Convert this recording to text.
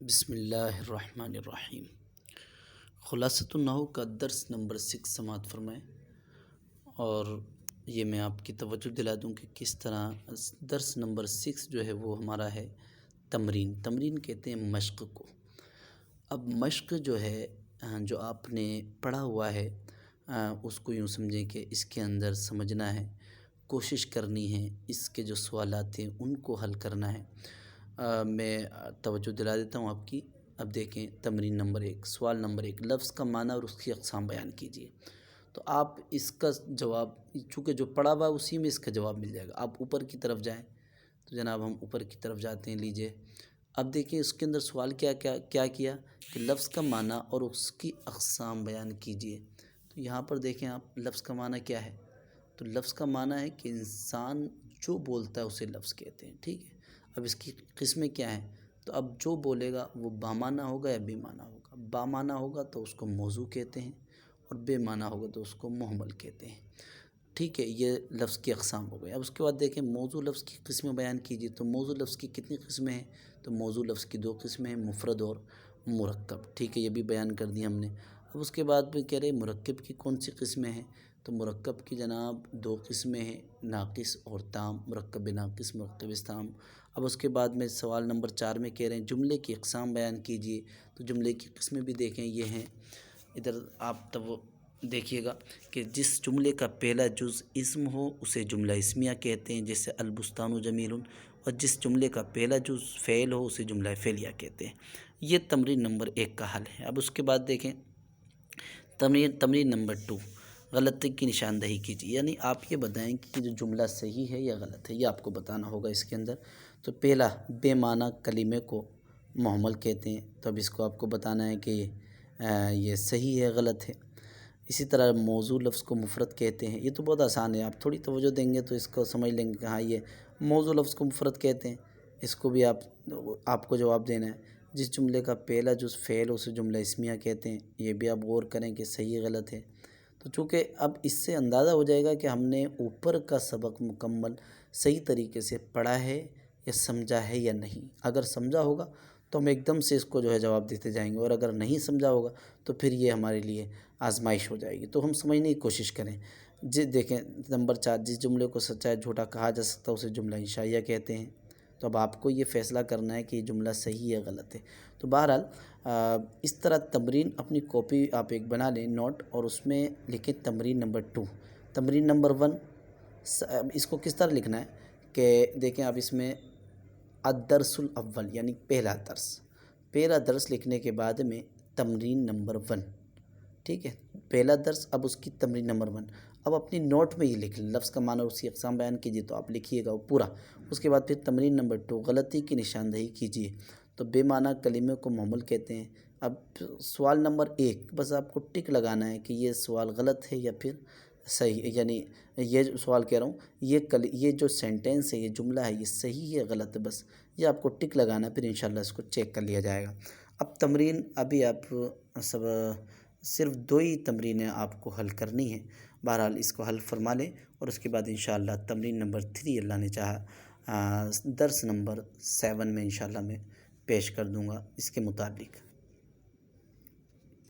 بسم اللہ الرحمن الرحیم۔ خلاصۃ النحو کا درس نمبر 6 سماعت فرمائیں، اور یہ میں آپ کی توجہ دلا دوں کہ کس طرح درس نمبر 6 جو ہے وہ ہمارا ہے تمرین کہتے ہیں مشق کو۔ اب مشق جو ہے جو آپ نے پڑھا ہوا ہے اس کو یوں سمجھیں کہ اس کے اندر سمجھنا ہے، کوشش کرنی ہے، اس کے جو سوالات ہیں ان کو حل کرنا ہے۔ میں توجہ دلا دیتا ہوں آپ کی۔ اب دیکھیں تمرین نمبر 1، سوال نمبر 1، لفظ کا معنی اور اس کی اقسام بیان کیجیے۔ تو آپ اس کا جواب، چونکہ جو پڑھا ہوا اسی میں اس کا جواب مل جائے گا۔ آپ اوپر کی طرف جائیں تو جناب ہم اوپر کی طرف جاتے ہیں، لیجئے۔ اب دیکھیں اس کے اندر سوال کیا کیا کہ لفظ کا معنی اور اس کی اقسام بیان کیجیے۔ تو یہاں پر دیکھیں آپ، لفظ کا معنی کیا ہے؟ تو لفظ کا معنی ہے کہ انسان جو بولتا ہے اسے لفظ کہتے ہیں، ٹھیک ہے۔ اب اس کی قسمیں کیا ہیں؟ تو اب جو بولے گا وہ بامعنی ہوگا یا بے معنی ہوگا؟ بامعنی ہوگا تو اس کو موضوع کہتے ہیں، اور بے معنی ہوگا تو اس کو محمل کہتے ہیں، ٹھیک ہے۔ یہ لفظ کی اقسام ہو گئی۔ اب اس کے بعد دیکھیں موضوع لفظ کی قسمیں بیان کیجیے۔ تو موضوع لفظ کی کتنی قسمیں ہیں؟ تو موضوع لفظ کی 2 قسمیں ہیں، مفرد اور مرکب، ٹھیک ہے۔ یہ بھی بیان کر دی ہم نے۔ اب اس کے بعد بھی کہہ رہے مرکب کی کون سی قسمیں ہیں؟ تو مرکب کی جناب 2 قسمیں ہیں، ناقص اور تام، مرکب ناقص، مرکب تام۔ اب اس کے بعد میں سوال نمبر 4 میں کہہ رہے ہیں جملے کی اقسام بیان کیجیے۔ تو جملے کی قسمیں بھی دیکھیں، یہ ہیں، ادھر آپ تب دیکھیے گا کہ جس جملے کا پہلا جز اسم ہو اسے جملہ اسمیہ کہتے ہیں، جیسے البستان جمیل، اور جس جملے کا پہلا جز فعل ہو اسے جملہ فعلیہ کہتے ہیں۔ یہ تمرین نمبر 1 کا حل ہے۔ اب اس کے بعد دیکھیں تمرین نمبر 2، غلطی کی نشاندہی کیجیے، یعنی آپ یہ بتائیں کہ جو جملہ صحیح ہے یا غلط ہے، یہ آپ کو بتانا ہوگا اس کے اندر۔ تو پہلا، بے معنی کلمے کو محمل کہتے ہیں، تو اب اس کو آپ کو بتانا ہے کہ یہ صحیح ہے غلط ہے۔ اسی طرح موضوع لفظ کو مفرد کہتے ہیں، یہ تو بہت آسان ہے، آپ تھوڑی توجہ دیں گے تو اس کو سمجھ لیں گے کہ ہاں یہ موضوع لفظ کو مفرد کہتے ہیں۔ اس کو بھی آپ کو جواب دینا ہے۔ جس جملے کا پہلا جز فعل اسے جملہ اسمیہ کہتے ہیں، یہ بھی آپ غور کریں کہ صحیح غلط ہے۔ تو چونکہ اب اس سے اندازہ ہو جائے گا کہ ہم نے اوپر کا سبق مکمل صحیح طریقے سے پڑھا ہے یا سمجھا ہے یا نہیں۔ اگر سمجھا ہوگا تو ہم ایک دم سے اس کو جو ہے جواب دیتے جائیں گے، اور اگر نہیں سمجھا ہوگا تو پھر یہ ہمارے لیے آزمائش ہو جائے گی۔ تو ہم سمجھنے کی کوشش کریں۔ دیکھیں نمبر 4، جس جملے کو سچا یا جھوٹا کہا جا سکتا ہے اسے جملہ انشائیہ کہتے ہیں۔ تو اب آپ کو یہ فیصلہ کرنا ہے کہ یہ جملہ صحیح یا غلط ہے۔ تو بہرحال اس طرح تمرین اپنی کاپی آپ ایک بنا لیں نوٹ، اور اس میں لکھیں تمرین نمبر 2۔ تمرین نمبر 1 اس کو کس طرح لکھنا ہے کہ دیکھیں آپ اس میں الدرس الاول یعنی پہلا درس لکھنے کے بعد میں تمرین نمبر 1، ٹھیک ہے۔ پہلا درس، اب اس کی تمرین نمبر 1۔ اب اپنی نوٹ میں یہ لکھ لیں، لفظ کا معنی اور اس کی اقسام بیان کیجیے، تو آپ لکھیے گا وہ پورا۔ اس کے بعد پھر تمرین نمبر 2، غلطی کی نشاندہی کیجیے۔ تو بے معنی کلمے کو محمل کہتے ہیں۔ اب سوال نمبر 1، بس آپ کو ٹک لگانا ہے کہ یہ سوال غلط ہے یا پھر صحیح ہے، یعنی یہ سوال کہہ رہا ہوں، یہ جو سینٹینس ہے، یہ جملہ ہے، یہ صحیح ہے غلط ہے، بس یہ آپ کو ٹک لگانا ہے، پھر انشاءاللہ اس کو چیک کر لیا جائے گا۔ اب تمرین ابھی آپ صرف 2 ہی تمرینیں آپ کو حل کرنی ہیں۔ بہرحال اس کو حل فرما لیں، اور اس کے بعد انشاءاللہ تمرین نمبر 3 اللہ نے چاہا درس نمبر 7 میں انشاءاللہ میں پیش کر دوں گا اس کے مطابق۔